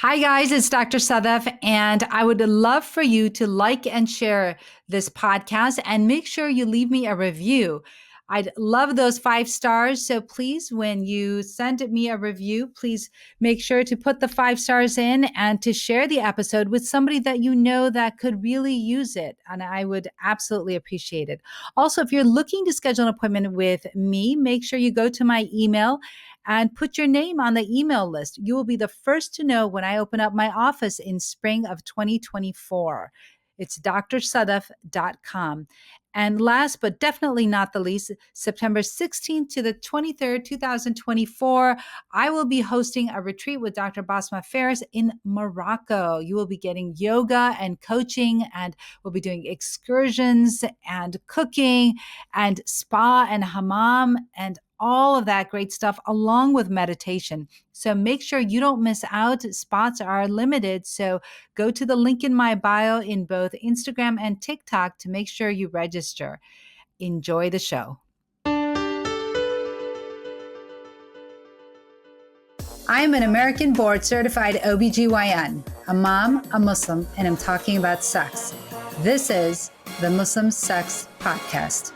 Hi, guys, it's Dr. Sadaf, and I would love for you to like and share this podcast and make sure you leave me a review. I'd love those 5 stars. So please, when you send me a review, please make sure to put the 5 stars in and to share the episode with somebody that you know that could really use it. And I would absolutely appreciate it. Also, if you're looking to schedule an appointment with me, make sure you go to my email and put your name on the email list. You will be the first to know when I open up my office in spring of 2024. It's drsadaf.com. And last but definitely not the least, September 16th to the 23rd, 2024, I will be hosting a retreat with Dr. Basma Faris in Morocco. You will be getting yoga and coaching, and we'll be doing excursions and cooking and spa and hammam and all of that great stuff along with meditation. So make sure you don't miss out. Spots are limited. So go to the link in my bio in both Instagram and TikTok to make sure you register. Enjoy the show. I'm an American board certified OBGYN, a mom, a Muslim, and I'm talking about sex. This is the Muslim Sex Podcast.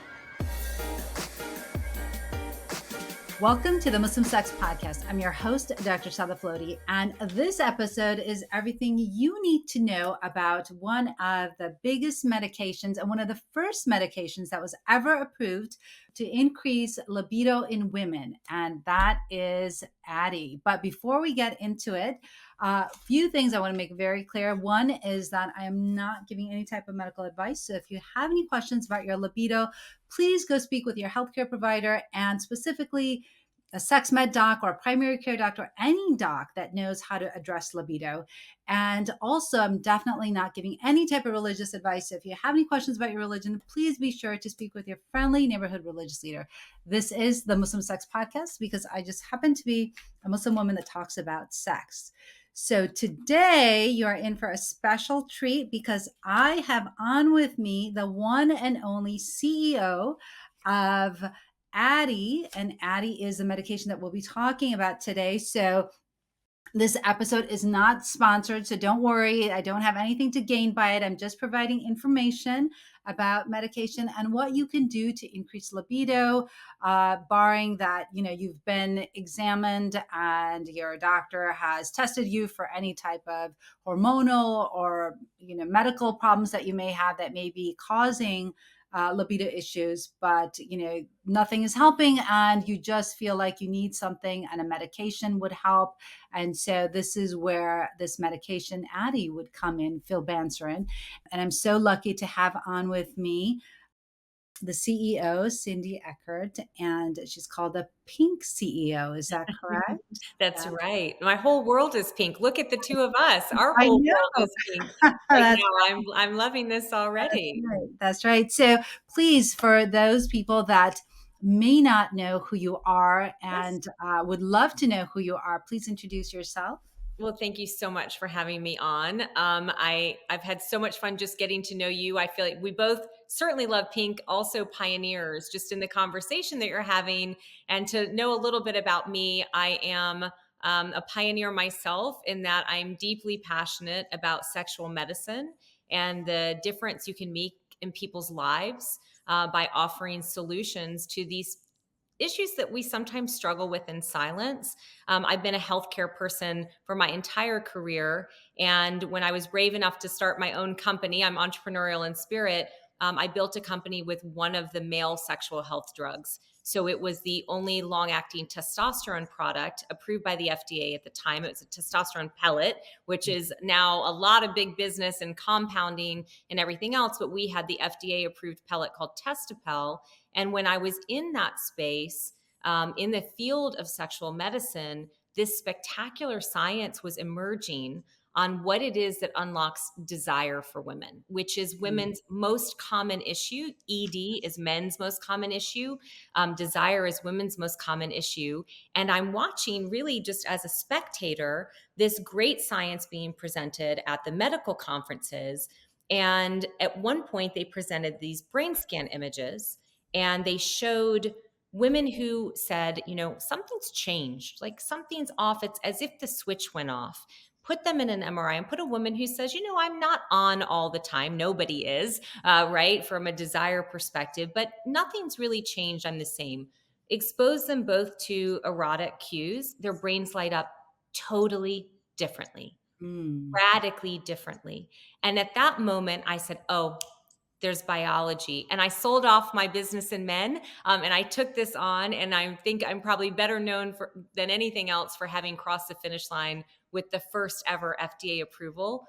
Welcome to the Muslim Sex Podcast. I'm your host, Dr. Sadaf Lodhi, and this episode is everything you need to know about one of the biggest medications and one of the first medications that was ever approved to increase libido in women, and that is Addyi. But before we get into it, a few things I want to make very clear. One is that I am not giving any type of medical advice. So if you have any questions about your libido, please go speak with your healthcare provider, and specifically a sex med doc or a primary care doctor, or any doc that knows how to address libido. And also, I'm definitely not giving any type of religious advice. So if you have any questions about your religion, please be sure to speak with your friendly neighborhood religious leader. This is the Muslim Sex Podcast because I just happen to be a Muslim woman that talks about sex. So today you are in for a special treat because I have on with me the one and only CEO of Addyi, and Addyi is the medication that we'll be talking about today. So this episode is not sponsored, so don't worry. I don't have anything to gain by it. I'm just providing information about medication and what you can do to increase libido, barring that you've been examined and your doctor has tested you for any type of hormonal or medical problems that you may have that may be causing libido issues, but nothing is helping and you just feel like you need something and a medication would help. And so this is where this medication Addyi would come in, philbanserin. And I'm so lucky to have on with me the CEO, Cindy Eckert, and she's called the Pink CEO. Is that correct? That's right. My whole world is pink. Look at the two of us. Our I whole know. world is pink right now. I'm loving this already. That's right. So please, for those people that may not know who you are and would love to know who you are, please introduce yourself. Well, thank you so much for having me on. I've had so much fun just getting to know you. I feel like we both certainly love pink, also pioneers, just in the conversation that you're having. And to know a little bit about me, I am a pioneer myself in that I'm deeply passionate about sexual medicine and the difference you can make in people's lives by offering solutions to these issues that we sometimes struggle with in silence. I've been a healthcare person for my entire career. And when I was brave enough to start my own company, I'm entrepreneurial in spirit. I built a company with one of the male sexual health drugs. So it was the only long-acting testosterone product approved by the FDA at the time. It was a testosterone pellet, which is now a lot of big business and compounding and everything else. But we had the FDA-approved pellet called Testapel. And when I was in that space, in the field of sexual medicine, this spectacular science was emerging on what it is that unlocks desire for women, which is women's most common issue. ED is men's most common issue. Desire is women's most common issue. And I'm watching, really just as a spectator, this great science being presented at the medical conferences. And at one point, they presented these brain scan images, and they showed women who said, something's changed, like something's off. It's as if the switch went off. put them in an MRI and put a woman who says, I'm not on all the time. Nobody is, right? From a desire perspective, but nothing's really changed. I'm the same. Expose them both to erotic cues. Their brains light up totally differently, Mm. radically differently. And at that moment, I said, oh, there's biology. And I sold off my business in men, and I took this on. And I think I'm probably better known than anything else for having crossed the finish line with the first ever FDA approval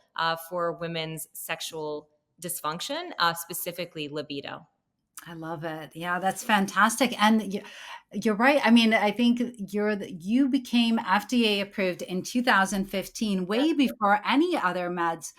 for women's sexual dysfunction, specifically libido. I love it. Yeah, that's fantastic. And you're right. I mean, I think you became FDA approved in 2015, way before any other meds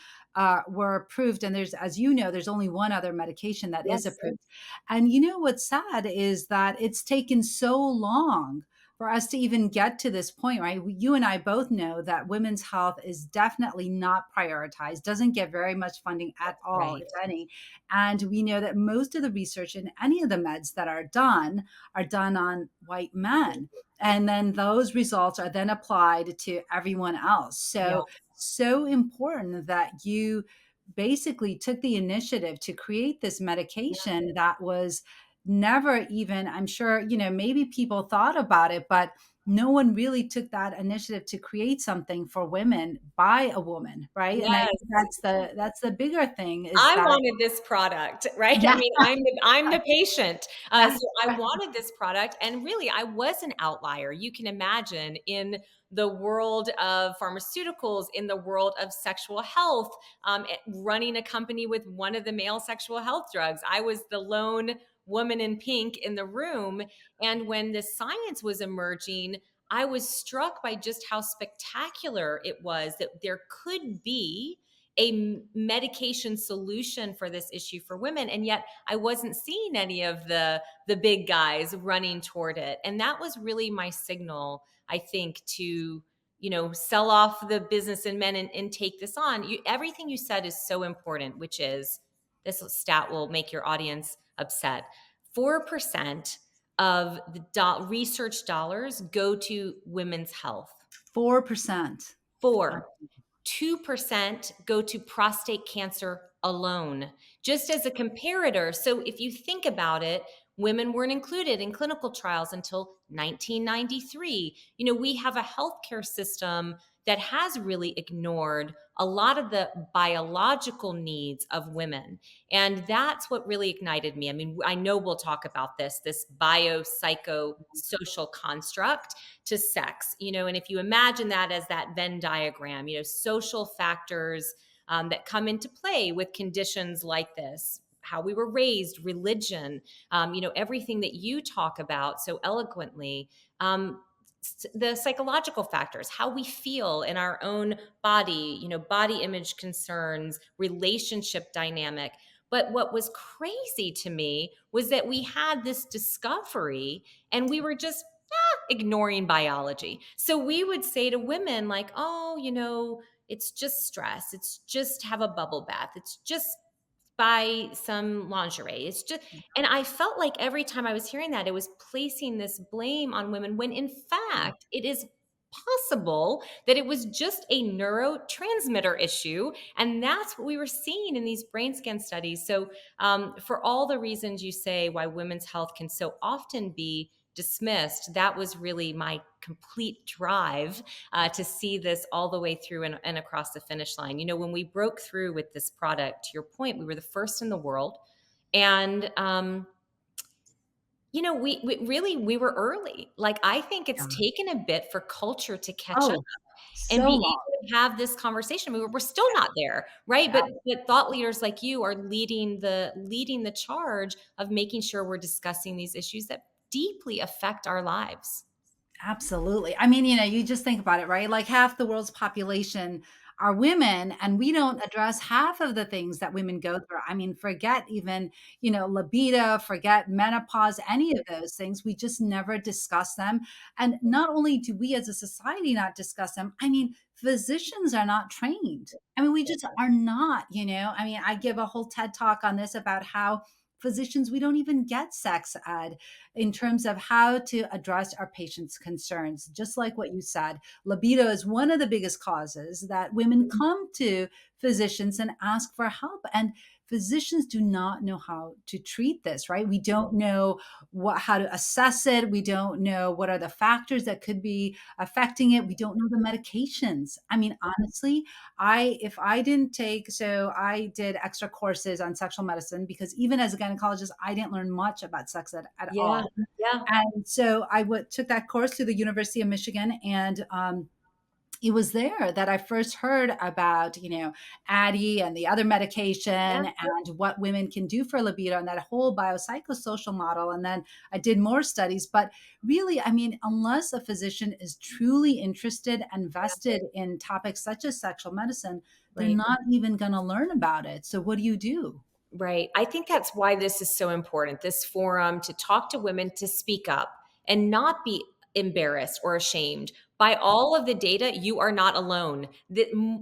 were approved. And there's, as you know, there's only one other medication that is Yes. approved. And you know what's sad is that it's taken so long for us to even get to this point, right? You and I both know that women's health is definitely not prioritized, doesn't get very much funding at all, Right. if any. And we know that most of the research in any of the meds that are done on white men. And then those results are then applied to everyone else. Yeah. So important that you basically took the initiative to create this medication that was never even, I'm sure, maybe people thought about it, but no one really took that initiative to create something for women by a woman, right? And I think Yes. that's the bigger thing is I that wanted this product, right? I yeah, mean, I'm the patient. So that's I right. wanted this product, and really, I was an outlier. You can imagine in the world of pharmaceuticals, in the world of sexual health, running a company with one of the male sexual health drugs. I was the lone woman in pink in the room. And when the science was emerging, I was struck by just how spectacular it was that there could be a medication solution for this issue for women, and yet I wasn't seeing any of the big guys running toward it. And that was really my signal, I think, to sell off the business in men and take this on. Everything you said is so important, which is, this stat will make your audience upset. 4% of the research dollars go to women's health. 4%. Wow. 4. 2% go to prostate cancer alone, just as a comparator. So if you think about it, women weren't included in clinical trials until 1993. We have a healthcare system that has really ignored a lot of the biological needs of women. And that's what really ignited me. I mean, I know we'll talk about this biopsychosocial construct to sex, and if you imagine that as that Venn diagram, social factors that come into play with conditions like this, how we were raised, religion, everything that you talk about so eloquently, the psychological factors, how we feel in our own body, body image concerns, relationship dynamic. But what was crazy to me was that we had this discovery and we were just ignoring biology. So we would say to women, like, oh, it's just stress. It's just have a bubble bath. It's just buy some lingerie. It's just, and I felt like every time I was hearing that, it was placing this blame on women when in fact it is possible that it was just a neurotransmitter issue. And that's what we were seeing in these brain scan studies. So, for all the reasons you say why women's health can so often be dismissed, that was really my complete drive to see this all the way through and across the finish line. When we broke through with this product, to your point, we were the first in the world. And, we were early. Like, I think it's Yeah. taken a bit for culture to catch up Oh, and so be long. able to have this conversation. We're still not there, right? But thought leaders like you are leading the charge of making sure we're discussing these issues that deeply affect our lives. Absolutely. I mean, you just think about it, right? Like half the world's population are women, and we don't address half of the things that women go through. I mean, forget even, libido, forget menopause, any of those things. We just never discuss them. And not only do we as a society not discuss them, I mean, physicians are not trained. I mean, we just are not, I mean, I give a whole TED talk on this about how physicians, we don't even get sex ed in terms of how to address our patients' concerns. Just like what you said, libido is one of the biggest causes that women come to physicians and ask for help. And physicians do not know how to treat this, right? We don't know how to assess it. We don't know what are the factors that could be affecting it. We don't know the medications. I mean, honestly, if I didn't take, so I did extra courses on sexual medicine because even as a gynecologist, I didn't learn much about sex ed at Yeah. all. Yeah. And so took that course through the University of Michigan, and it was there that I first heard about, Addyi and the other medication Yeah. and what women can do for libido and that whole biopsychosocial model. And then I did more studies. But really, I mean, unless a physician is truly interested and vested in topics such as sexual medicine, they're Right. not even going to learn about it. So what do you do? Right. I think that's why this is so important, this forum to talk to women, to speak up and not be embarrassed or ashamed. By all of the data, you are not alone.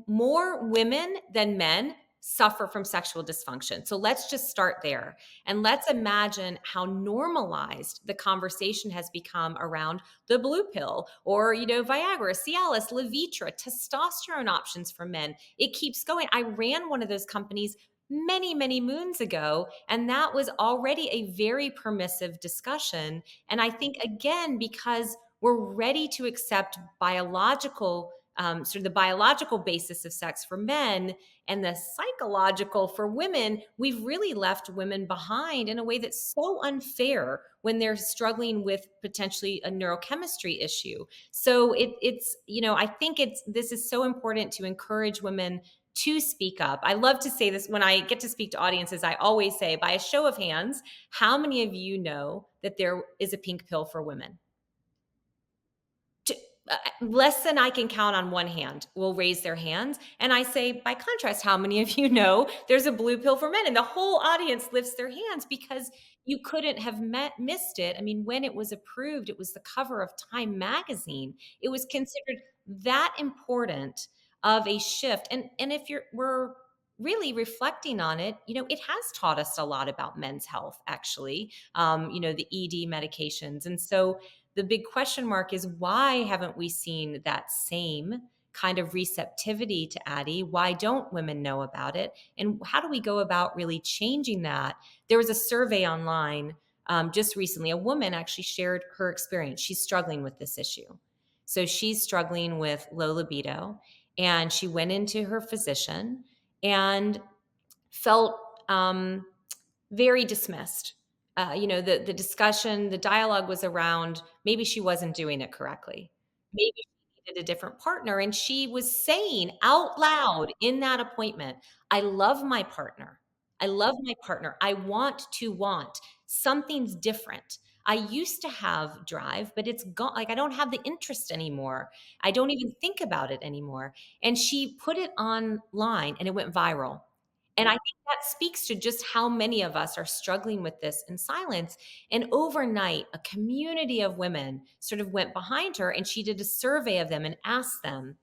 More women than men suffer from sexual dysfunction. So let's just start there. And let's imagine how normalized the conversation has become around the blue pill or, Viagra, Cialis, Levitra, testosterone options for men. It keeps going. I ran one of those companies many, many moons ago. And that was already a very permissive discussion. And I think, again, because we're ready to accept sort of the biological basis of sex for men and the psychological for women, we've really left women behind in a way that's so unfair when they're struggling with potentially a neurochemistry issue. So I think this is so important to encourage women to speak up. I love to say this when I get to speak to audiences. I always say, by a show of hands, how many of you know that there is a pink pill for women? Less than I can count on one hand will raise their hands. And I say, by contrast, how many of you know there's a blue pill for men? And the whole audience lifts their hands because you couldn't have missed it. I mean, when it was approved, it was the cover of Time magazine. It was considered that important of a shift. And if we're really reflecting on it, it has taught us a lot about men's health, actually, the ED medications. And so the big question mark is, why haven't we seen that same kind of receptivity to Addyi? Why don't women know about it? And how do we go about really changing that? There was a survey online just recently. A woman actually shared her experience. She's struggling with this issue. So she's struggling with low libido, and she went into her physician and felt very dismissed. The discussion, the dialogue was around maybe she wasn't doing it correctly. Maybe she needed a different partner. And she was saying out loud in that appointment, I love my partner. I love my partner. I want. Something's different. I used to have drive, but it's gone. Like, I don't have the interest anymore. I don't even think about it anymore. And she put it online and it went viral. And I think that speaks to just how many of us are struggling with this in silence. And overnight, a community of women sort of went behind her, and she did a survey of them and asked them,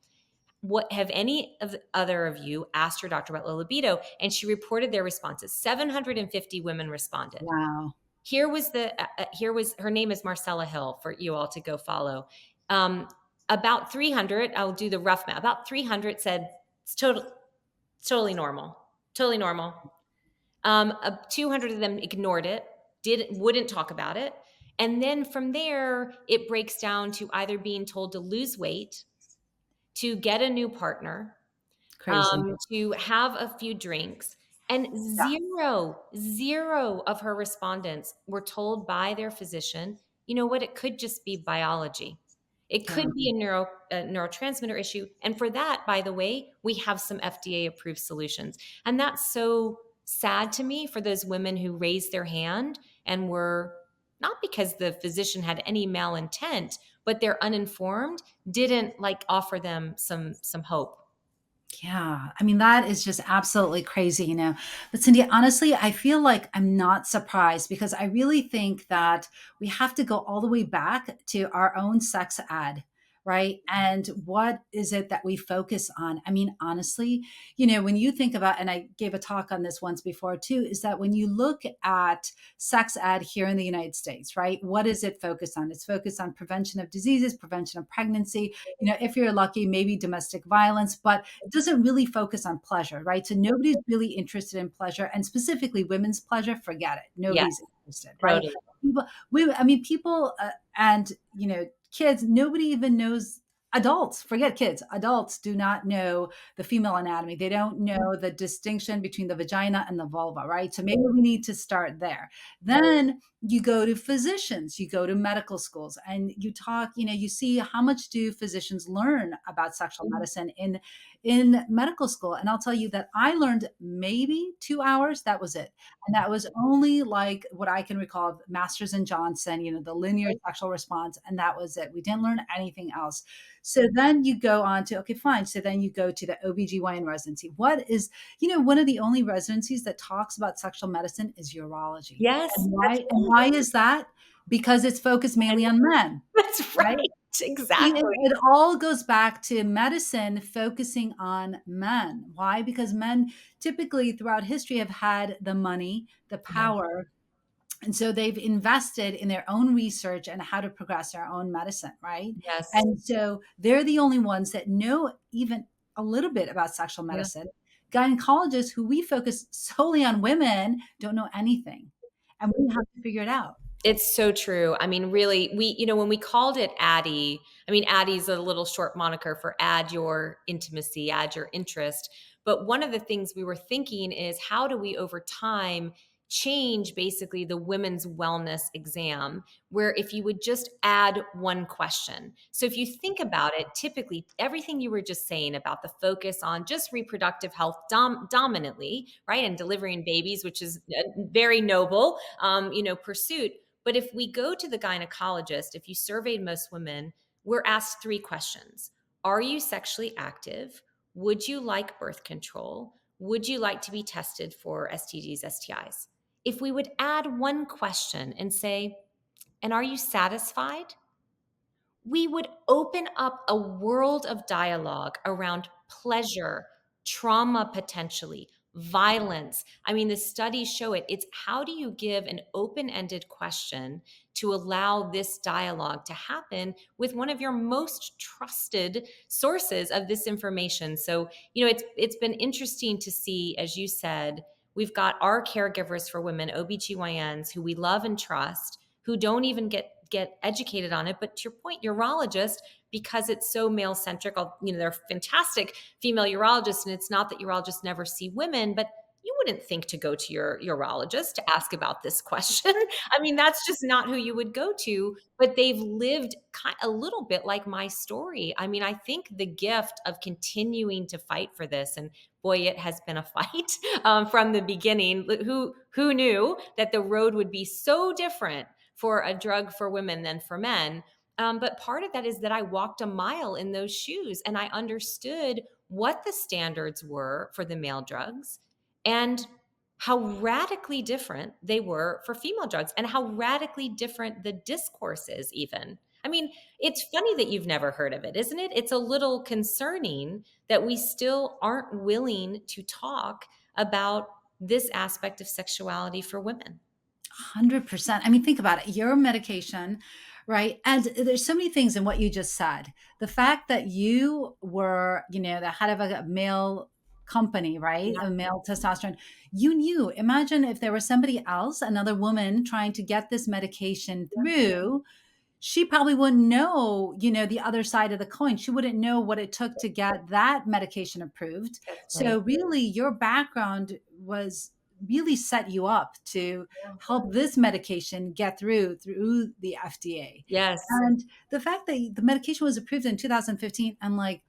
what have any of the other of you asked your doctor about low libido? And she reported their responses. 750 women responded. Wow. Her name is Marcella Hill, for you all to go follow. About 300, I'll do the rough math. About 300 said it's totally normal. Totally normal. 200 of them ignored it, wouldn't talk about it. And then from there, it breaks down to either being told to lose weight, to get a new partner, Crazy. to have a few drinks. And Yeah. zero of her respondents were told by their physician, you know what, it could just be biology. It Yeah. could be a neurotransmitter issue. And for that, by the way, we have some FDA approved solutions. And that's so sad to me for those women who raised their hand and were, not because the physician had any malintent, but they're uninformed, didn't offer them some hope. Yeah, I mean, that is just absolutely crazy. But Cindy, honestly, I feel like I'm not surprised because I really think that we have to go all the way back to our own sex ed, right? And what is it that we focus on? I mean, honestly, when you think about, and I gave a talk on this once before too, is that when you look at sex ed here in the United States, right? What is it focused on? It's focused on prevention of diseases, prevention of pregnancy, if you're lucky, maybe domestic violence, but it doesn't really focus on pleasure, right? So nobody's really interested in pleasure, and specifically women's pleasure, forget it. Yeah, Nobody's interested, right? totally. People, and kids, nobody even knows. Adults, forget kids. Adults do not know the female anatomy. They don't know the distinction between the vagina and the vulva, right? So maybe we need to start there. Then you go to physicians, you go to medical schools, and you talk, you see how much do physicians learn about sexual medicine in medical school. And I'll tell you that I learned maybe 2 hours. That was it. And that was only like what I can recall, Masters and Johnson, the linear sexual response. And that was it. We didn't learn anything else. So then you go on to, okay, fine. So then you go to the OBGYN residency. What is, one of the only residencies that talks about sexual medicine is urology. Yes, And that's why is that? Because it's focused mainly on men, that's right? right. Exactly. It all goes back to medicine focusing on men. Why? Because men typically throughout history have had the money, the Yeah. power, and so they've invested in their own research and how to progress their own medicine, right? Yes. And so they're the only ones that know even a little bit about sexual Yeah. medicine. Gynecologists, who we focus solely on women, don't know anything. And we have to figure it out. It's so true. I mean, really, when we called it Addyi, I mean, Addie's a little short moniker for add your intimacy, add your interest. But one of the things we were thinking is how do we over time change basically the women's wellness exam, where if you would just add one question. So if you think about it, typically everything you were just saying about the focus on just reproductive health dominantly, right, and delivering babies, which is a very noble, pursuit. But if we go to the gynecologist, if you surveyed most women, we're asked three questions. Are you sexually active? Would you like birth control? Would you like to be tested for STDs, STIs? If we would add one question and say, and are you satisfied? We would open up a world of dialogue around pleasure, trauma potentially, violence. I mean, the studies show it. It's how do you give an open ended question to allow this dialogue to happen with one of your most trusted sources of this information? So, it's been interesting to see, as you said, we've got our caregivers for women, OBGYNs, who we love and trust, who don't even get educated on it. But to your point, urologist, because it's so male centric, they're fantastic female urologists, and it's not that urologists never see women, but you wouldn't think to go to your urologist to ask about this question. I mean, that's just not who you would go to, but they've lived a little bit like my story. I mean, I think the gift of continuing to fight for this, and boy, it has been a fight from the beginning. Who knew that the road would be so different for a drug for women than for men? But part of that is that I walked a mile in those shoes and I understood what the standards were for the male drugs and how radically different they were for female drugs and how radically different the discourse is, even. I mean, it's funny that you've never heard of it, isn't it? It's a little concerning that we still aren't willing to talk about this aspect of sexuality for women. 100%. I mean, think about it. Your medication, right? And there's so many things in what you just said. The fact that you were, the head of a male company, right? Yeah. A male testosterone. You knew. Imagine if there was somebody else, another woman trying to get this medication through, she probably wouldn't know, the other side of the coin. She wouldn't know what it took to get that medication approved. That's right. So really your background was really set you up to Yeah. help this medication get through the FDA. Yes. And the fact that the medication was approved in 2015, I'm like,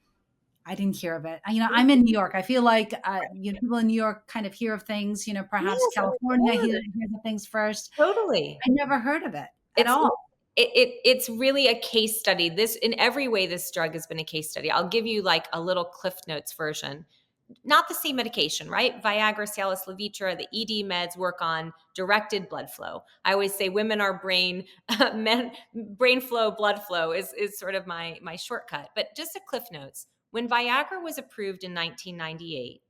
I didn't hear of it. I'm in New York. I feel like, people in New York kind of hear of things, perhaps Yes, of California course. hears of things first. Totally. I never heard of it at It's all. it's really a case study. This, in every way, this drug has been a case study. I'll give you like a little Cliff Notes version. not the same medication, right? Viagra, Cialis, Levitra, the ED meds work on directed blood flow. I always say women are brain, men, brain flow, blood flow is sort of my shortcut. But just a cliff notes. When Viagra was approved in 1998,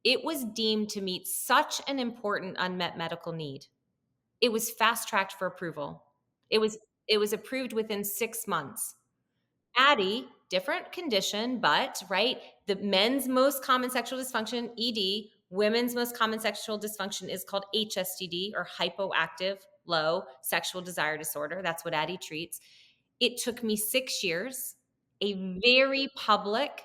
it was deemed to meet such an important unmet medical need. It was fast tracked for approval. It was it was approved within 6 months. Addyi, different condition, but right, the men's most common sexual dysfunction, ED, women's most common sexual dysfunction is called HSDD or hypoactive low sexual desire disorder. That's what Addyi treats. It took me 6 years, a very public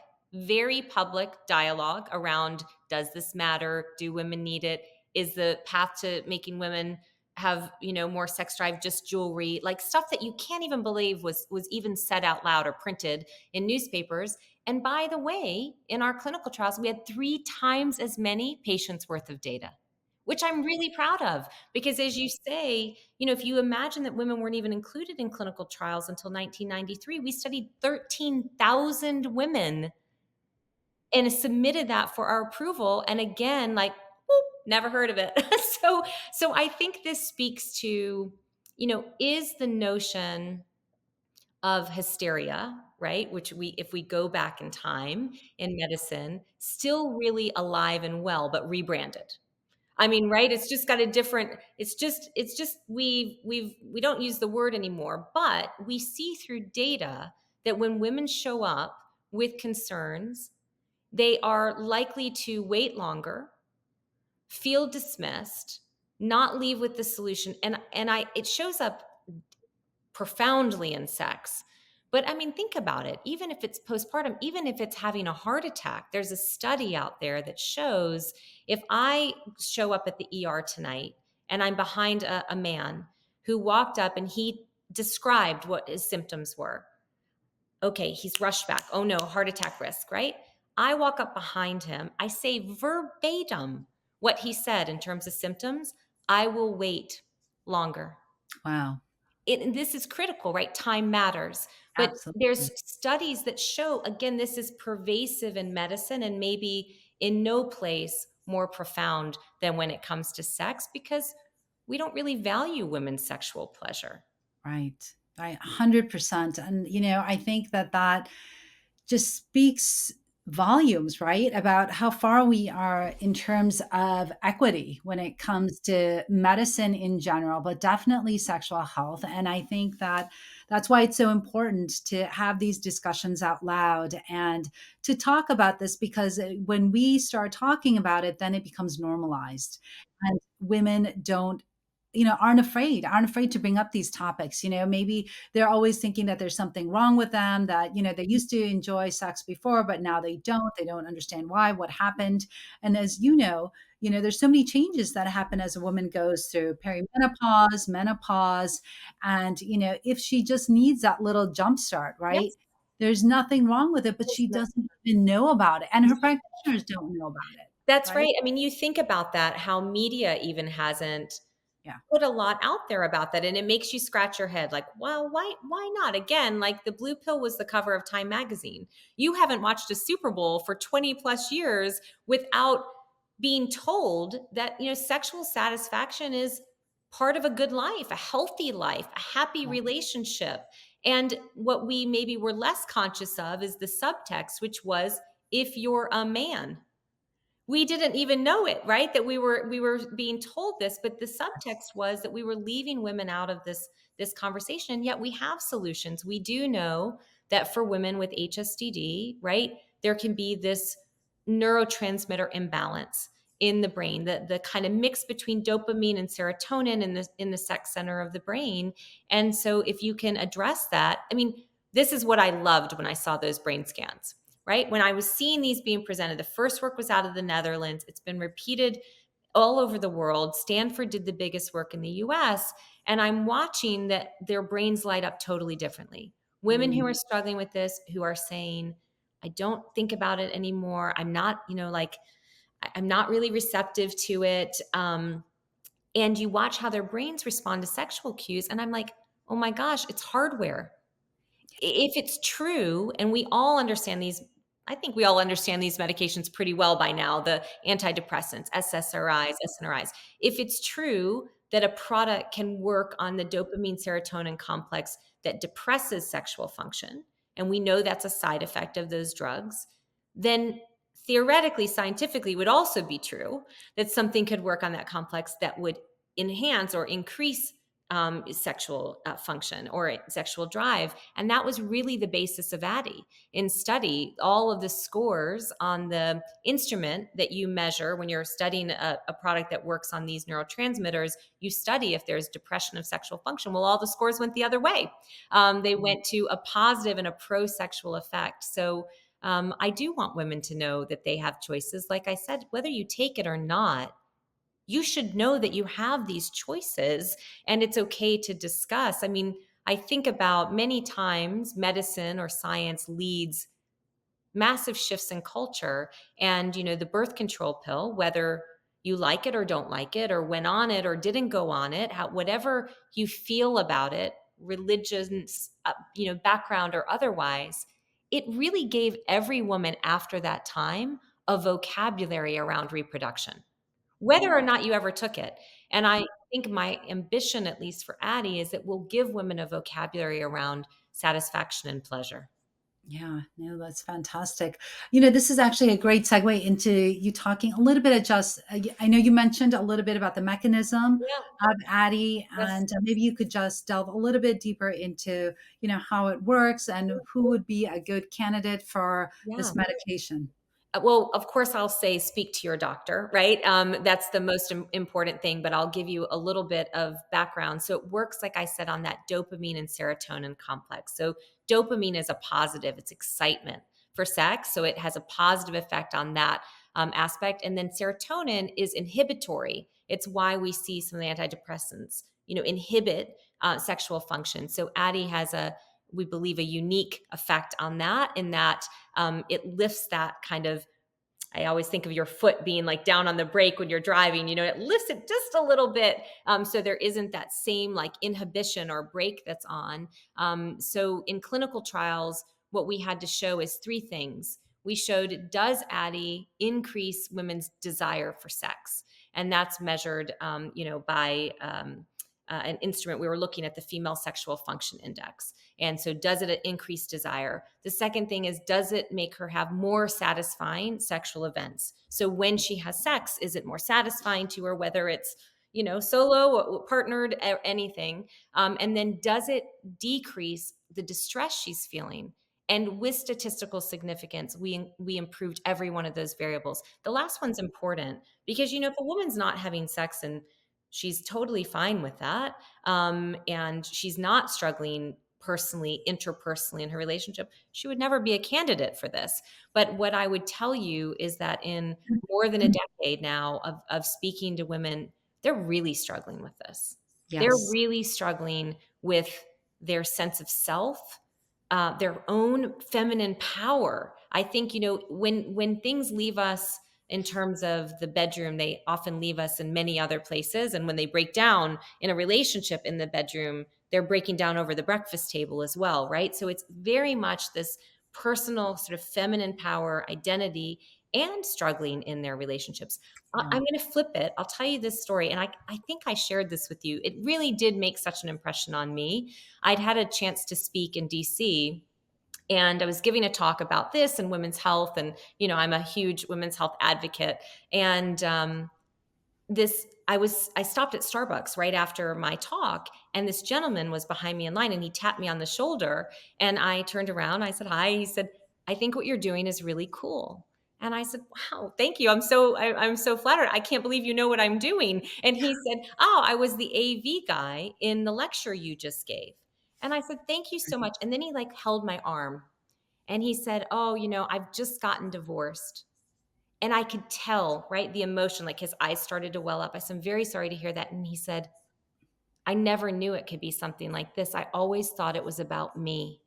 dialogue around, does this matter? Do women need it? Is the path to making women have, more sex drive just jewelry, like stuff that you can't even believe was even said out loud or printed in newspapers. And by the way, in our clinical trials, we had 3 times as many patients worth of data, which I'm really proud of. Because as you say, if you imagine that women weren't even included in clinical trials until 1993, we studied 13,000 women and submitted that for our approval. And again, like, whoop, never heard of it. So I think this speaks to, is the notion of hysteria, right? Which if we go back in time in medicine, still really alive and well, but rebranded. I mean, right? It's just got a different, it's just we don't use the word anymore, but we see through data that when women show up with concerns, they are likely to wait longer, feel dismissed, not leave with the solution. And it shows up profoundly in sex. But I mean, think about it. Even if it's postpartum, even if it's having a heart attack, there's a study out there that shows if I show up at the ER tonight and I'm behind a man who walked up and he described what his symptoms were. Okay, he's rushed back. Oh no, heart attack risk, right? I walk up behind him. I say verbatim what he said in terms of symptoms. I will wait longer. Wow. And this is critical, right? Time matters. But there's Absolutely. studies that show, again, this is pervasive in medicine and maybe in no place more profound than when it comes to sex because we don't really value women's sexual pleasure. Right. 100%. And, I think that just speaks volumes, right? About how far we are in terms of equity when it comes to medicine in general, but definitely sexual health. And I think that that's why it's so important to have these discussions out loud and to talk about this because when we start talking about it, then it becomes normalized. And women aren't afraid to bring up these topics. Maybe they're always thinking that there's something wrong with them, that they used to enjoy sex before but now they don't understand why, what happened. And as there's so many changes that happen as a woman goes through perimenopause, menopause, and if she just needs that little jump start, right, Yes. there's nothing wrong with it, but she doesn't even know about it and her practitioners don't know about it, That's right? right. I mean, you think about that, how media even hasn't Yeah. put a lot out there about that, and it makes you scratch your head like, well, why not? Again, like the blue pill was the cover of Time magazine. You haven't watched a Super Bowl for 20 plus years without being told that, sexual satisfaction is part of a good life, a healthy life, a happy Yeah. relationship. And what we maybe were less conscious of is the subtext, which was if you're a man, we didn't even know it, right, that we were being told this, but the subtext was that we were leaving women out of this conversation. And yet we have solutions. We do know that for women with HSDD, right, there can be this neurotransmitter imbalance in the brain, the kind of mix between dopamine and serotonin in the sex center of the brain. And so if you can address that, I mean, this is what I loved when I saw those brain scans, right? When I was seeing these being presented, the first work was out of the Netherlands. It's been repeated all over the world. Stanford did the biggest work in the US. And I'm watching that their brains light up totally differently. Women who Mm. are struggling with this, who are saying, I don't think about it anymore. I'm not, I'm not really receptive to it. And you watch how their brains respond to sexual cues. And I'm like, oh my gosh, it's hardware. If it's true, and we all understand these I think we all understand these medications pretty well by now, the antidepressants, SSRIs, SNRIs. If it's true that a product can work on the dopamine serotonin complex that depresses sexual function, and we know that's a side effect of those drugs, then theoretically, scientifically, would also be true that something could work on that complex that would enhance or increase sexual function or sexual drive. And that was really the basis of Addyi in study. All of the scores on the instrument that you measure when you're studying a product that works on these neurotransmitters, you study if there's depression of sexual function. Well, all the scores went the other way. They went to a positive and a pro-sexual effect. So I do want women to know that they have choices. Like I said, whether you take it or not, you should know that you have these choices and it's okay to discuss. I mean, I think about many times medicine or science leads massive shifts in culture, and the birth control pill, whether you like it or don't like it or went on it or didn't go on it, whatever you feel about it, religious background or otherwise, it really gave every woman after that time a vocabulary around reproduction, whether or not you ever took it. And I think my ambition, at least for Addyi, is that we'll give women a vocabulary around satisfaction and pleasure. Yeah, no, that's fantastic. This is actually a great segue into you talking a little bit of just, I know you mentioned a little bit about the mechanism Yeah. of Addyi, Yes. and maybe you could just delve a little bit deeper into, how it works and who would be a good candidate for Yeah. this medication. Well, of course, I'll say speak to your doctor, right? That's the most important thing, but I'll give you a little bit of background. So it works, like I said, on that dopamine and serotonin complex. So dopamine is a positive, it's excitement for sex. So it has a positive effect on that aspect. And then serotonin is inhibitory. It's why we see some of the antidepressants, inhibit sexual function. So Addyi has we believe, a unique effect on that, in that it lifts that kind of, I always think of your foot being like down on the brake when you're driving, it lifts it just a little bit. So there isn't that same like inhibition or brake that's on. So in clinical trials, what we had to show is three things. We showed, does Addyi increase women's desire for sex? And that's measured, by an instrument. We were looking at the female sexual function index. And so, does it increase desire? The second thing is, does it make her have more satisfying sexual events? So, when she has sex, is it more satisfying to her, whether it's solo or partnered or anything? And then, does it decrease the distress she's feeling? And with statistical significance, we improved every one of those variables. The last one's important because if a woman's not having sex and she's totally fine with that, and she's not struggling personally, interpersonally in her relationship, she would never be a candidate for this. But what I would tell you is that in more than a decade now of speaking to women, they're really struggling with this. They're Yes. really struggling with their sense of self, their own feminine power. I think, when things leave us in terms of the bedroom, they often leave us in many other places. And when they break down in a relationship in the bedroom, they're breaking down over the breakfast table as well, right? So it's very much this personal sort of feminine power identity and struggling in their relationships. Yeah. I'm going to flip it. I'll tell you this story. And I think I shared this with you. It really did make such an impression on me. I'd had a chance to speak in DC, and I was giving a talk about this and women's health. And, I'm a huge women's health advocate. And I stopped at Starbucks right after my talk, and this gentleman was behind me in line, and he tapped me on the shoulder, and I turned around, I said, "Hi." He said, "I think what you're doing is really cool." And I said, "Wow, thank you. I'm so flattered. I can't believe you know what I'm doing." And he said, "Oh, I was the AV guy in the lecture you just gave." And I said, "Thank you so much." And then he like held my arm and he said, "Oh, I've just gotten divorced." And I could tell, right, the emotion, like his eyes started to well up. I said, "I'm very sorry to hear that." And he said, "I never knew it could be something like this. I always thought it was about me."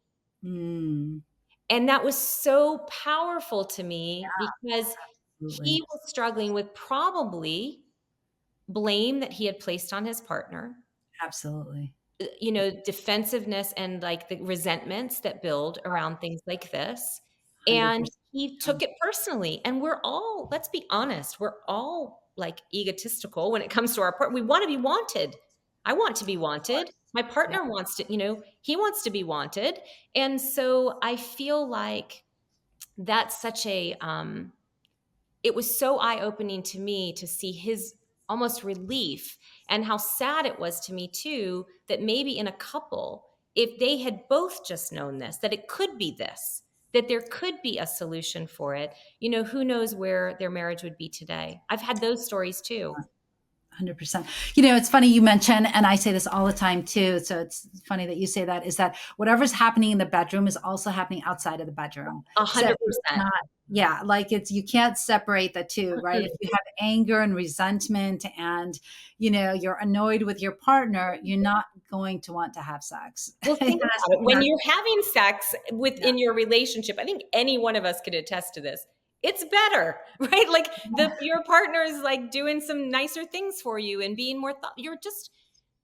Mm, And that was so powerful to me because he absolutely. was struggling with probably blame that he had placed on his partner, Absolutely. defensiveness and like the resentments that build around things like this. And 100%. he took it personally. And we're all, let's be honest, we're all like egotistical when it comes to our part. We want to be wanted. I want to be wanted. My Yeah. partner wants to, he wants to be wanted. And so I feel like that's such a it was so eye-opening to me to see his almost relief, and how sad it was to me too that maybe in a couple, if they had both just known this, that it could be this, that there could be a solution for it, who knows where their marriage would be today. I've had those stories too. 100%. It's funny you mention, and I say this all the time too. So it's funny that you say that, is that whatever's happening in the bedroom is also happening outside of the bedroom. A So hundred it's percent. not, yeah, like you can't separate the two, right? If you have anger and resentment and, you're annoyed with your partner, you're not going to want to have sex. Well, It think has about to it. be When that- you're having sex yeah. within your relationship, I think any one of us could attest to this. It's better, right? Like your partner is like doing some nicer things for you and being more you're just,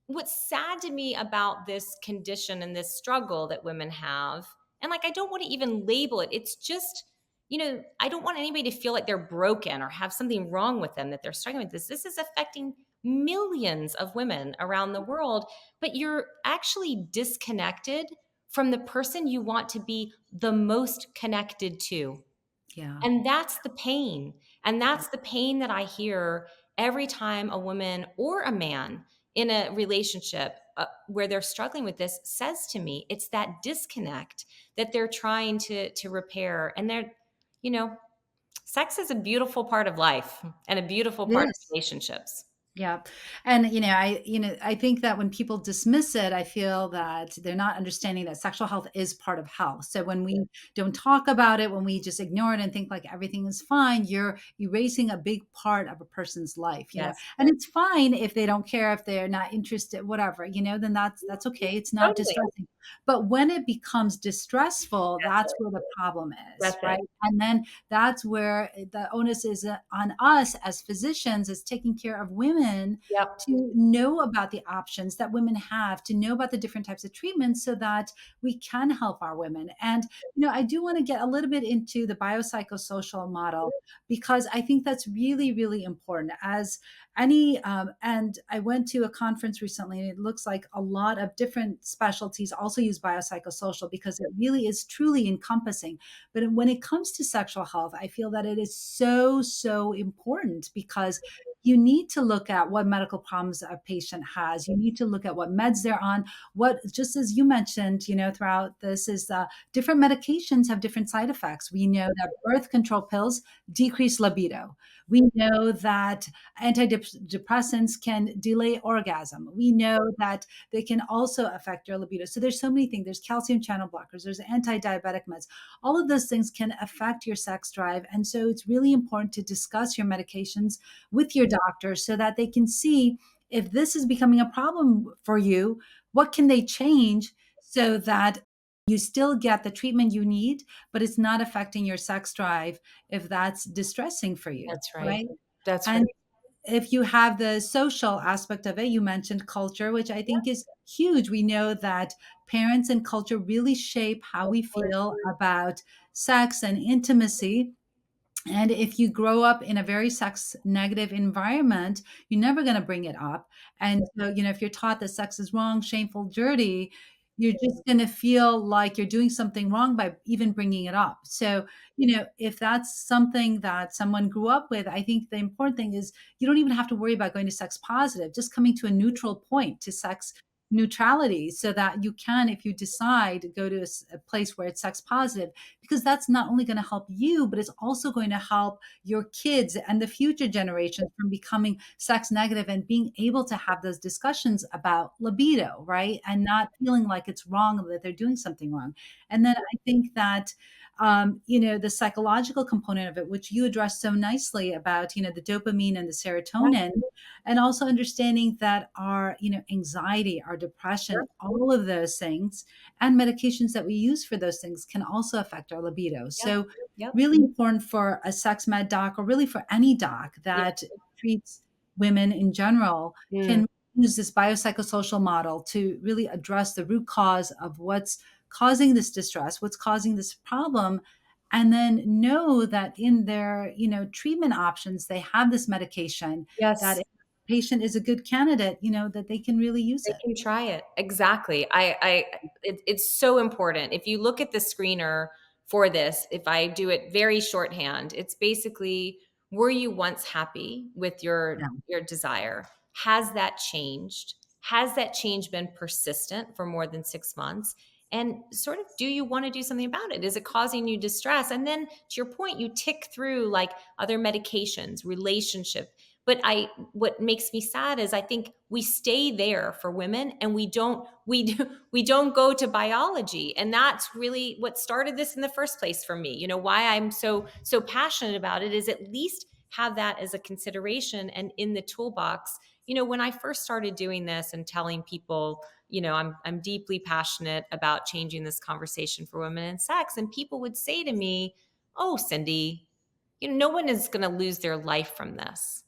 what's sad to me about this condition and this struggle that women have, and like I don't want to even label it, it's just, I don't want anybody to feel like they're broken or have something wrong with them, that they're struggling with this is affecting millions of women around the world, but you're actually disconnected from the person you want to be the most connected to. Yeah. And that's the pain. And that's the pain that I hear every time a woman or a man in a relationship where they're struggling with this says to me, it's that disconnect that they're trying to repair. And you know, sex is a beautiful part of life and a beautiful It part of is. relationships. Yeah. And I think that when people dismiss it, I feel that they're not understanding that sexual health is part of health. So when we don't talk about it, when we just ignore it and think like everything is fine, you're erasing a big part of a person's life. Yes, And it's fine if they don't care, if they're not interested, whatever, then that's okay. It's not totally. distressing. But when it becomes distressful, That's that's it. where the problem is, That's right? it. And then that's where the onus is on us as physicians, is taking care of women Yep. to know about the options that women have, to know about the different types of treatments so that we can help our women. And, I do want to get a little bit into the biopsychosocial model, because I think that's really, really important. And I went to a conference recently, and it looks like a lot of different specialties also use biopsychosocial, because it really is truly encompassing. But when it comes to sexual health, I feel that it is so, so important, because you need to look at what medical problems a patient has. You need to look at what meds they're on. Just as you mentioned, throughout this, is different medications have different side effects. We know that birth control pills decrease libido. We know that antidepressants can delay orgasm. We know that they can also affect your libido. So there's so many things. There's calcium channel blockers. There's anti-diabetic meds. All of those things can affect your sex drive. And so it's really important to discuss your medications with your doctor so that they can see if this is becoming a problem for you, what can they change so that you still get the treatment you need, but it's not affecting your sex drive if that's distressing for you, That's right. right? That's right. And if you have the social aspect of it, you mentioned culture, which I think is huge. We know that parents and culture really shape how Of we course. feel about sex and intimacy. And if you grow up in a very sex negative environment, you're never going to bring it up. And so, if you're taught that sex is wrong, shameful, dirty, you're just going to feel like you're doing something wrong by even bringing it up. So, if that's something that someone grew up with, I think the important thing is you don't even have to worry about going to sex positive, just coming to a neutral point, to sex neutrality, so that you can, if you decide, go to a place where it's sex positive, because that's not only going to help you, but it's also going to help your kids and the future generations from becoming sex negative and being able to have those discussions about libido, right? And not feeling like it's wrong, that they're doing something wrong. And then I think that the psychological component of it, which you addressed so nicely about, the dopamine and the serotonin, and also understanding that our, anxiety, our depression, Sure. all of those things, and medications that we use for those things can also affect our libido. Yep. So Yep. really important for a sex med doc, or really for any doc Yeah. that treats women in general, Mm. can use this biopsychosocial model to really address the root cause of what's causing this distress, what's causing this problem, and then know that in their, treatment options, they have this medication that Yes. if the patient is a good candidate, that they can really use They it. can try it. Exactly. It's so important. If you look at the screener for this, if I do it very shorthand, it's basically, were you once happy with Yeah. your desire? Has that changed? Has that change been persistent for more than 6 months? And sort of, do you want to do something about it? Is it causing you distress? And then, to your point, you tick through like other medications, relationship. But what makes me sad is I think we stay there for women, and we don't go to biology. And that's really what started this in the first place for me. Why I'm so passionate about it is at least have that as a consideration and in the toolbox. When I first started doing this and telling people, I'm deeply passionate about changing this conversation for women and sex, and people would say to me, "Oh, Cindy, no one is going to lose their life from this."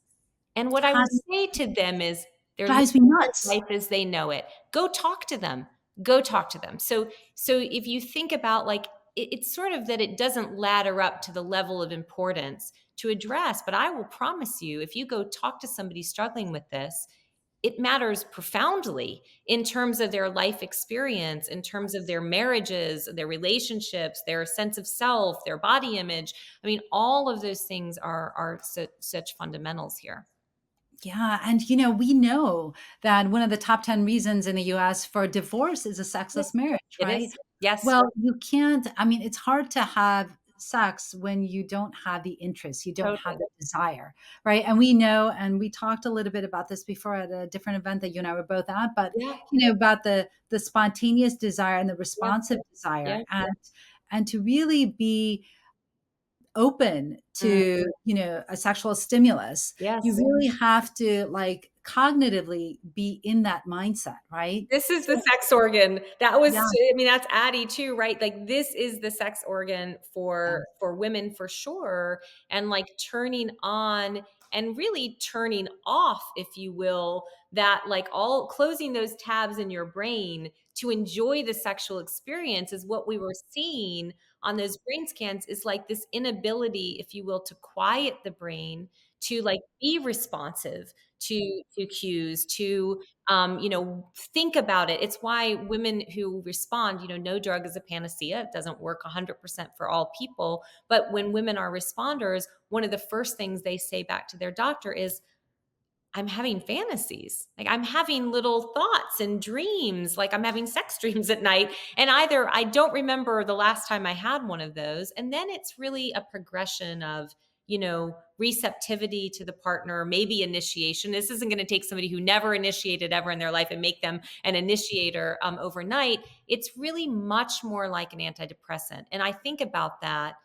And what I would Has say to them is, they're living drives me their nuts. life as they know it. Go talk to them. Go talk to them. So if you think about, like, it's sort of that it doesn't ladder up to the level of importance to address, but I will promise you, if you go talk to somebody struggling with this, it matters profoundly in terms of their life experience, in terms of their marriages, their relationships, their sense of self, their body image. I mean, all of those things are such fundamentals here. Yeah, and we know that one of the top 10 reasons in the US for divorce is a Yeah, sexless marriage, it right? is. Yes, Well, you can't, I mean, it's hard to have sex when you don't have the interest, you don't have totally. the desire, right? And we know, and we talked a little bit about this before at a different event that you and I were both at, but Yeah, about the spontaneous desire and the yeah, responsive yeah. desire, and to really be open Mm, to, a sexual stimulus, you yes. really have to like cognitively be in that mindset, right? This is the So sex organ. yeah, I mean, that's Addyi too, right? Like, this is the sex organ yeah, for women for sure. And like turning on and really turning off, if you will, that, like, all closing those tabs in your brain to enjoy the sexual experience is what we were seeing on those brain scans, is like this inability, if you will, to quiet the brain, to like be responsive to cues, to think about it. It's why women who respond, no drug is a panacea. It doesn't work 100% for all people. But when women are responders, one of the first things they say back to their doctor is, I'm having fantasies. Like, I'm having little thoughts and dreams. Like, I'm having sex dreams at night. And either I don't remember the last time I had one of those. And then it's really a progression of, receptivity to the partner, maybe initiation. This isn't going to take somebody who never initiated ever in their life and make them an initiator overnight. It's really much more like an antidepressant. And I think about that,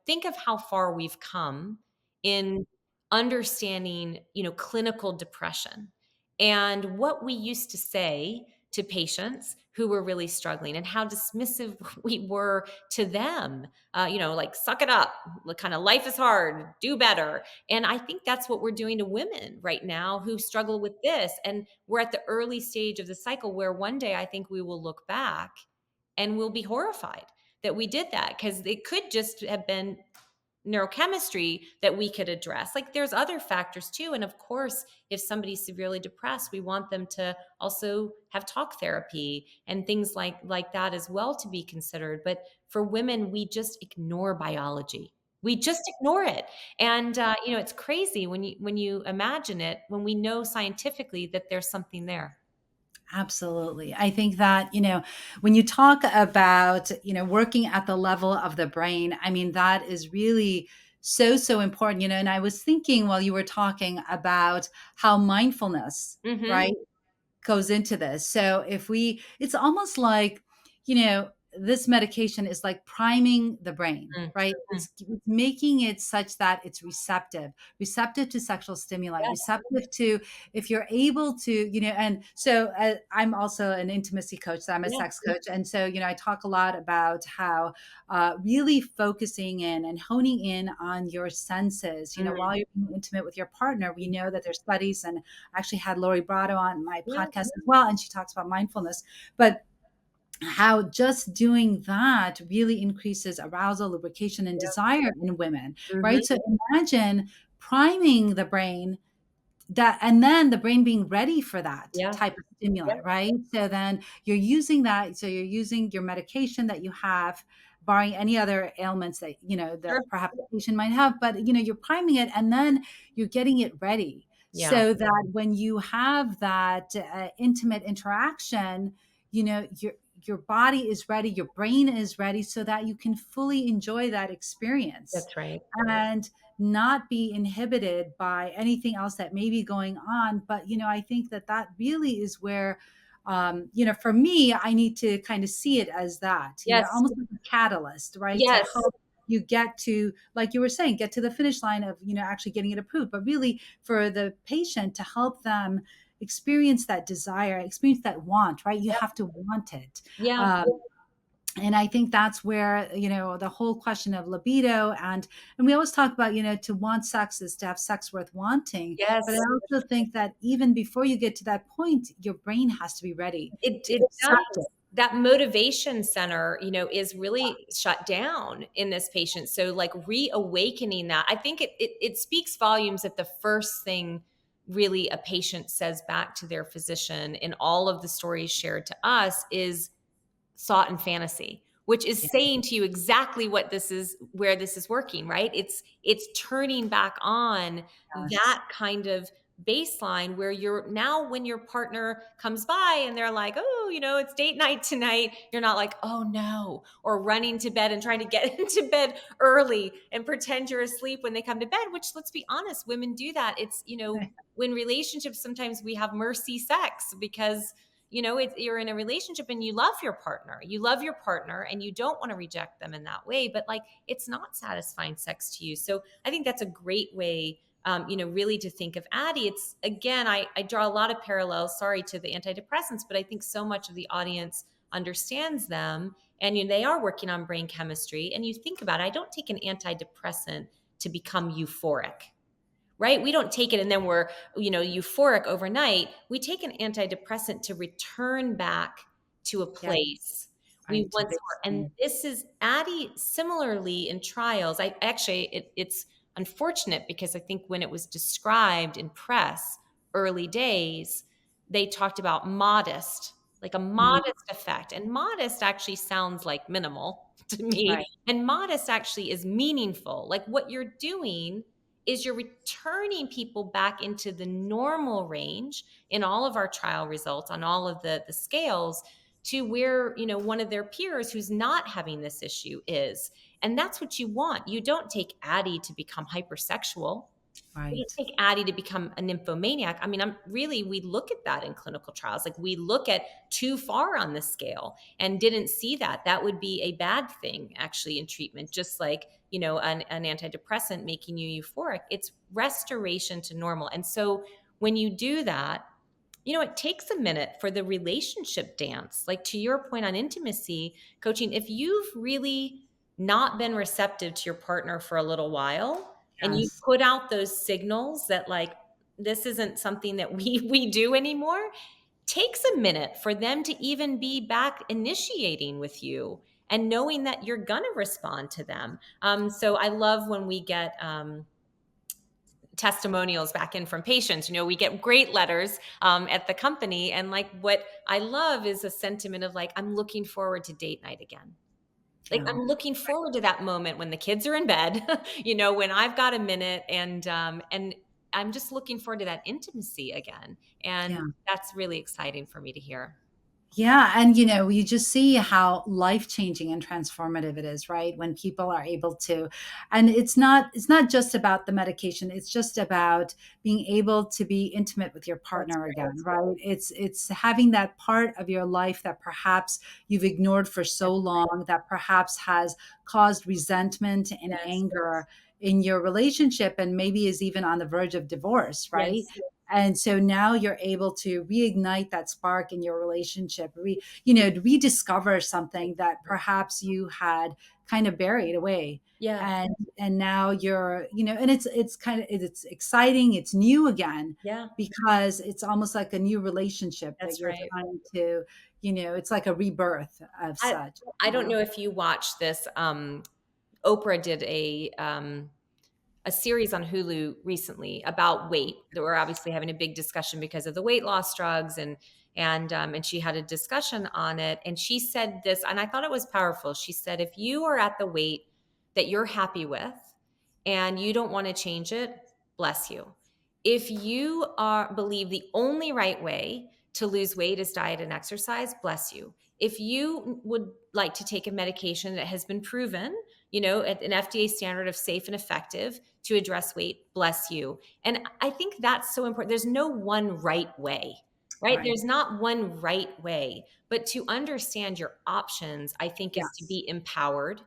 think of how far we've come in understanding, clinical depression, and what we used to say to patients who were really struggling, and how dismissive we were to them. Like, suck it up, like, kind of, life is hard, do better. And I think that's what we're doing to women right now who struggle with this. And we're at the early stage of the cycle where one day I think we will look back and we'll be horrified that we did that, because it could just have been neurochemistry that we could address. Like, there's other factors too. And of course, if somebody's severely depressed, we want them to also have talk therapy and things like that as well to be considered. But for women, we just ignore biology. We just ignore it. And it's crazy when you imagine it, when we know scientifically that there's something there. absolutely. I think that, when you talk about, working at the level of the brain, I mean, that is really so, so important, and I was thinking while you were talking about how mindfulness, Hmm. right, goes into this. So it's almost like, this medication is like priming the brain, right? Mm-hmm. It's making it such that it's receptive to sexual stimuli, Yes. receptive to, if you're able to, and so I'm also an intimacy coach, so I'm a Yeah. sex coach. And so, I talk a lot about how really focusing in and honing in on your senses, Mm. while you're being intimate with your partner. We know that there's studies, and I actually had Lori Brotto on my Yeah. podcast as well, and she talks about mindfulness. But how just doing that really increases arousal, lubrication, and Yeah. desire in women, right? Mhm. So imagine priming the brain, that, and then the brain being ready for that Yeah. type of Yeah. stimuli, right? So then you're using that. So you're using your medication that you have, barring any other ailments that, that Sure. perhaps the patient might have, but, you're priming it, and then you're getting it ready Yeah. so that when you have that intimate interaction, your body is ready, your brain is ready, so that you can fully enjoy that experience That's right. and not be inhibited by anything else that may be going on. But, I think that that really is where, for me, I need to kind of see it as that, Yes. almost like a catalyst, right? To Yes. help you get to, like you were saying, get to the finish line of, actually getting it approved, but really for the patient to help them experience that desire, experience that want, right? You Yep. have to want it. Yeah. Um, and I think that's where, the whole question of libido, and we always talk about, to want sex is to have sex worth wanting. But I Yes. also think that even before you get to that point, your brain has to be ready It to it accept it. does. That motivation center, is really shut down in this patient. So, like, reawakening that, I think it speaks volumes that the first thing really a patient says back to their physician in all of the stories shared to us is thought and fantasy, which is Yeah. saying to you exactly what this is, where this is working, right? It's turning back on Yes. that kind of baseline where you're now, when your partner comes by and they're like, oh, it's date night tonight, you're not like, oh no, or running to bed and trying to get into bed early and pretend you're asleep when they come to bed, which, let's be honest, women do that. It's, when relationships, sometimes we have mercy sex because you're in a relationship and you love your partner and you don't want to reject them in that way, but, like, it's not satisfying sex to you. So I think that's a great way, really to think of Addyi. It's, again, I draw a lot of parallels, sorry, to the antidepressants, but I think so much of the audience understands them, and they are working on brain chemistry. And you think about it, I don't take an antidepressant to become euphoric, right? We don't take it and then we're, euphoric overnight. We take an antidepressant to return back to a Yeah. place we Right. To once were. And baseline. this is Addyi similarly in trials. I actually, it's unfortunate because I think when it was described in press early days, they talked about modest, like a Mhm. modest effect. And modest actually sounds like minimal to me. Right. And modest actually is meaningful. Like, what you're doing is you're returning people back into the normal range in all of our trial results on all of the scales, to where, one of their peers who's not having this issue is. And that's what you want. You don't take Addyi to become hypersexual. You Right. don't take Addyi to become a nymphomaniac. I mean, we look at that in clinical trials. Like, we look at too far on the scale and didn't see that. That would be a bad thing, actually, in treatment, just like, an antidepressant making you euphoric. It's restoration to normal. And so when you do that, it takes a minute for the relationship dance. Like, to your point on intimacy coaching, if you've really not been receptive to your partner for a little while, and you Yes. put out those signals that, like, this isn't something that we do anymore, takes a minute for them to even be back initiating with you and knowing that you're gonna respond to them. So I love when we get testimonials back in from patients. We get great letters at the company, and, like, what I love is a sentiment of, like, I'm looking forward to date night again. Like, Yeah. I'm looking forward to that moment when the kids are in bed, when I've got a minute, and I'm just looking forward to that intimacy again. And Yeah. that's really exciting for me to hear. Yeah, and you just see how life-changing and transformative it is, right? When people are able to, and it's not just about the medication, it's just about being able to be intimate with your That's partner again, right. right? It's having that part of your life that perhaps you've ignored for so That's long, that perhaps has caused resentment and yes. anger in your relationship, and maybe is even on the verge of divorce, right? Yes. And so now you're able to reignite that spark in your relationship, rediscover something that perhaps you had kind of buried away. Yeah. And now you're, and it's exciting, it's new again, Yeah. because it's almost like a new relationship that That's you're right. trying to, it's like a rebirth of I such, I don't know if you watched this. Oprah did a series on Hulu recently about weight. That we're obviously having a big discussion because of the weight loss drugs, and she had a discussion on it, and she said this, and I thought it was powerful. She said, if you are at the weight that you're happy with and you don't want to change it, bless you. If you are believe the only right way to lose weight is diet and exercise, bless you. If you would like to take a medication that has been proven, at an FDA standard of safe and effective to address weight, bless you. And I think that's so important. There's no one right way, right? right? There's not one right way, but to understand your options, I think, is to Yes. be empowered.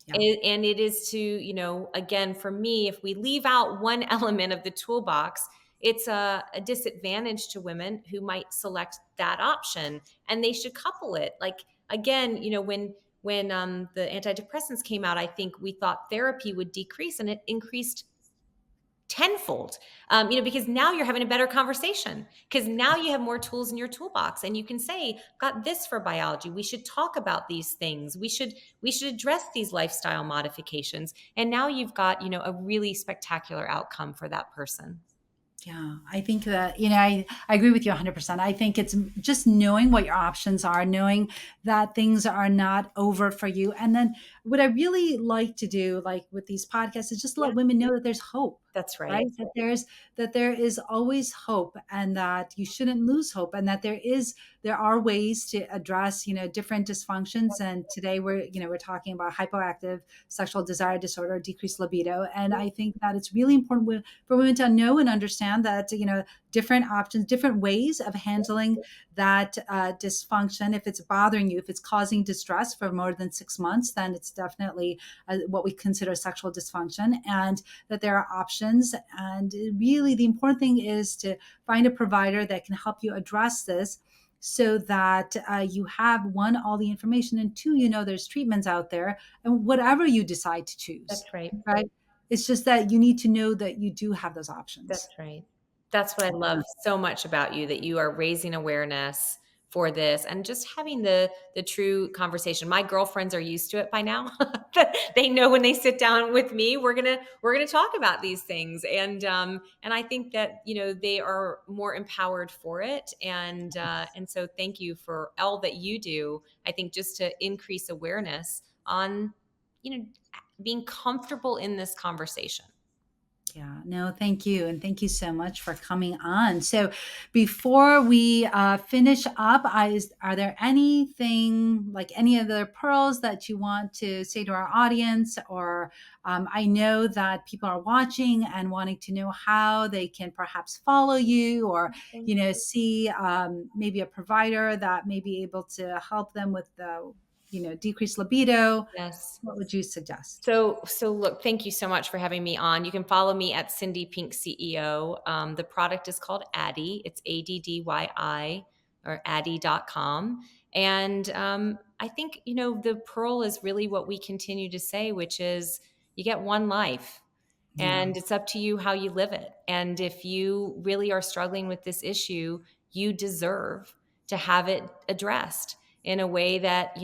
Yeah. And it is to, again, for me, if we leave out one element of the toolbox, it's a disadvantage to women who might select that option, and they should couple it. Like, again, when the antidepressants came out, I think we thought therapy would decrease, and it increased tenfold. Because now you're having a better conversation, because now you have more tools in your toolbox, and you can say, got this for biology, we should talk about these things, we should address these lifestyle modifications, and now you've got a really spectacular outcome for that person. Yeah, I think that, I agree with you 100%. I think it's just knowing what your options are, knowing that things are not over for you. And then what I really like to do, like with these podcasts, is just Yeah, let women know that there's hope, that's right. right? That there is always hope, and that you shouldn't lose hope, and that there are ways to address, different dysfunctions. And today we're talking about hypoactive sexual desire disorder, decreased libido. And I think that it's really important for women to know and understand that, different options, different ways of handling that dysfunction. If it's bothering you, if it's causing distress for more than 6 months, then it's definitely what we consider sexual dysfunction, and that there are options. And really, the important thing is to find a provider that can help you address this, so that you have, one, all the information, and two, there's treatments out there, and whatever you decide to choose, That's right. right? It's just that you need to know that you do have those That's options. right. That's what I love so much about you, that you are raising awareness for this and just having the true conversation. My girlfriends are used to it by now. They know when they sit down with me, we're gonna talk about these things, and I think that they are more empowered for it, and so thank you for all that you do. I think just to increase awareness on you know being comfortable in this conversation. Yeah, no, thank you. And thank you so much for coming on. So, before we finish up, are there anything, like any other pearls that you want to say to our audience? Or I know that people are watching and wanting to know how they can perhaps follow you, or, Thank see maybe a provider that may be able to help them with the, decreased libido. Yes. What would you suggest? So look, thank you so much for having me on. You can follow me at Cindy Pink CEO. The product is called Addyi. It's Addyi, or Addyi.com. And I think, the pearl is really what we continue to say, which is you get one life, Yeah, and it's up to you how you live it. And if you really are struggling with this issue, you deserve to have it addressed in a way that,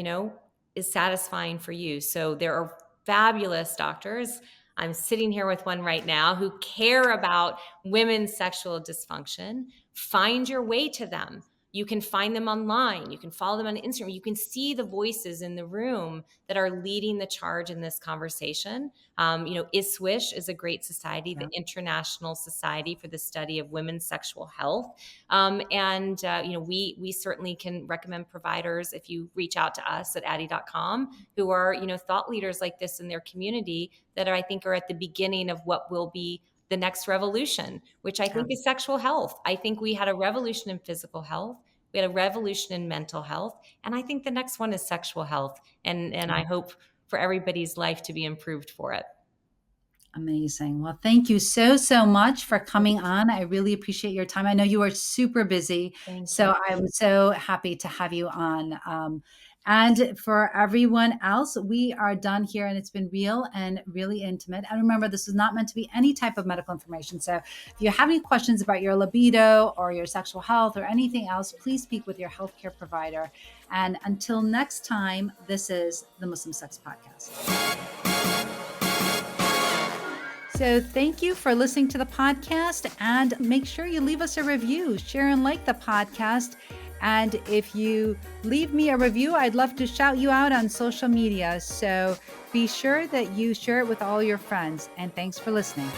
is satisfying for you. So there are fabulous doctors. I'm sitting here with one right now who care about women's sexual dysfunction. Find your way to them. You can find them online. You can follow them on Instagram. You can see the voices in the room that are leading the charge in this conversation. ISWISH is a great society, the yeah, International Society for the Study of Women's Sexual Health. And we certainly can recommend providers if you reach out to us at Addyi.com, who are thought leaders like this in their community, that I think are at the beginning of what will be the next revolution, which I yeah, think is sexual health. I think we had a revolution in physical health. We had a revolution in mental health. And I think the next one is sexual health. And yeah. I hope for everybody's life to be improved for it. Amazing. Well, thank you so much for coming on. I really appreciate your time. I know you are super busy, Thank you. so I'm so happy to have you on. And for everyone else, we are done here, and it's been real and really intimate. And remember, this is not meant to be any type of medical information. So if you have any questions about your libido or your sexual health or anything else, please speak with your healthcare provider. And until next time, this is the Muslim Sex Podcast. So thank you for listening to the podcast, and make sure you leave us a review, share and like the podcast. And if you leave me a review, I'd love to shout you out on social media. So be sure that you share it with all your friends. And thanks for listening.